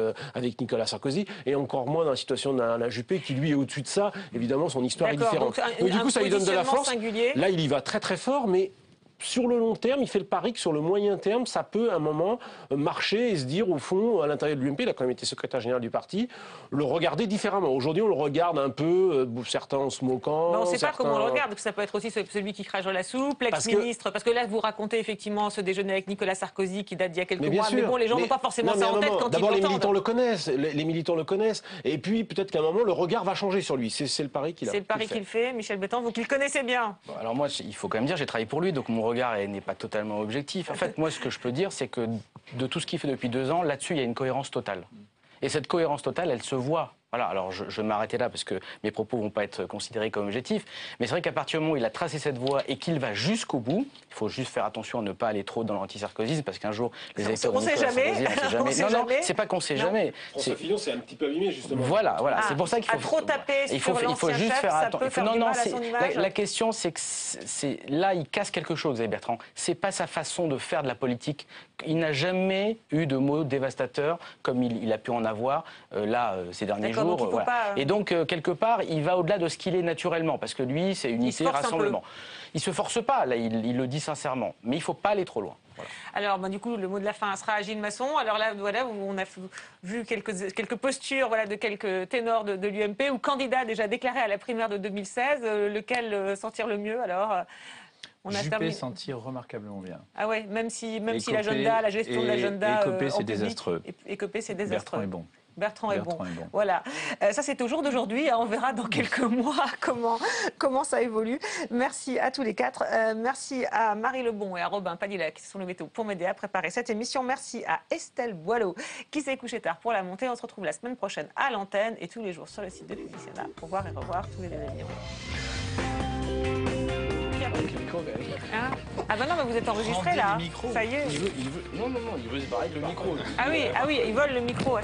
Nicolas Sarkozy. Et encore moins dans la situation d'un Juppé qui lui est au-dessus de ça. Évidemment, son histoire est différente. Donc, du coup, ça lui donne de la force. Singulier. Là, il y va très très fort, mais sur le long terme, il fait le pari que sur le moyen terme, ça peut à un moment marcher et se dire, au fond, à l'intérieur de l'UMP, il a quand même été secrétaire général du parti, le regarder différemment. Aujourd'hui, on le regarde un peu, certains en se moquant. Mais on ne sait pas comment on le regarde, parce que ça peut être aussi celui qui crache dans la soupe, l'ex-ministre. Parce que là, vous racontez effectivement ce déjeuner avec Nicolas Sarkozy qui date d'il y a quelques mois. Mais bon, les gens n'ont pas forcément ça en tête quand ils d'abord, l'entendent. les militants le connaissent. Les militants le connaissent. Et puis, peut-être qu'à un moment, le regard va changer sur lui. C'est le pari qu'il a. C'est le pari qu'il fait, Michel Bétan, vous qui le connaissez bien. Bon, alors moi, il faut quand même dire, j'ai travaillé pour lui, donc mon regard n'est pas totalement objectif. En fait, moi, ce que je peux dire, c'est que de tout ce qu'il fait depuis 2 ans, là-dessus, il y a une cohérence totale. Et cette cohérence totale, elle se voit. Voilà, alors je vais m'arrêter là parce que mes propos ne vont pas être considérés comme objectifs. Mais c'est vrai qu'à partir du moment où il a tracé cette voie et qu'il va jusqu'au bout, il faut juste faire attention à ne pas aller trop dans l'anti-sarkozisme parce qu'un jour, les électeurs on ne sait jamais. Non, c'est pas qu'on sait jamais. François Fillon, c'est un petit peu abîmé, justement. Voilà. C'est pour ça qu'il faut... trop taper sur l'ancien chef, ça peut faire du mal à son image. La question, c'est que là, il casse quelque chose, Xavier Bertrand. C'est pas sa façon de faire de la politique. Il n'a jamais eu de mots dévastateurs comme il a pu en avoir là ces derniers jours. toujours. donc Voilà. pas... Et donc, quelque part, il va au-delà de ce qu'il est naturellement, parce que lui, c'est unité, rassemblement. Il se force pas, là, il le dit sincèrement, mais il faut pas aller trop loin. Voilà. Alors, du coup, le mot de la fin sera à Gilles Masson. Alors là, voilà, on a vu quelques postures, voilà, de quelques ténors de l'UMP ou candidats déjà déclarés à la primaire de 2016. Lequel sentir le mieux alors? Juppé s'en tire remarquablement bien. Ah ouais, même si l'agenda, la gestion de l'agenda. Et Copé, c'est désastreux. Et Copé, c'est désastreux. Bertrand est bon. Bertrand est bon. Voilà. Ça, c'est au jour d'aujourd'hui. On verra dans quelques mois comment ça évolue. Merci à tous les quatre. Merci à Marie Lebon et à Robin Padilla qui se sont levés tôt pour m'aider à préparer cette émission. Merci à Estelle Boileau qui s'est couchée tard pour la montée. On se retrouve la semaine prochaine à l'antenne et tous les jours sur le site de Publiciana pour voir et revoir tous les événements. Hein? Ah ben non, mais vous êtes enregistré là. Ça y est. Non, il veut se barrer avec le micro. Ah oui, il vole le micro. Ouais.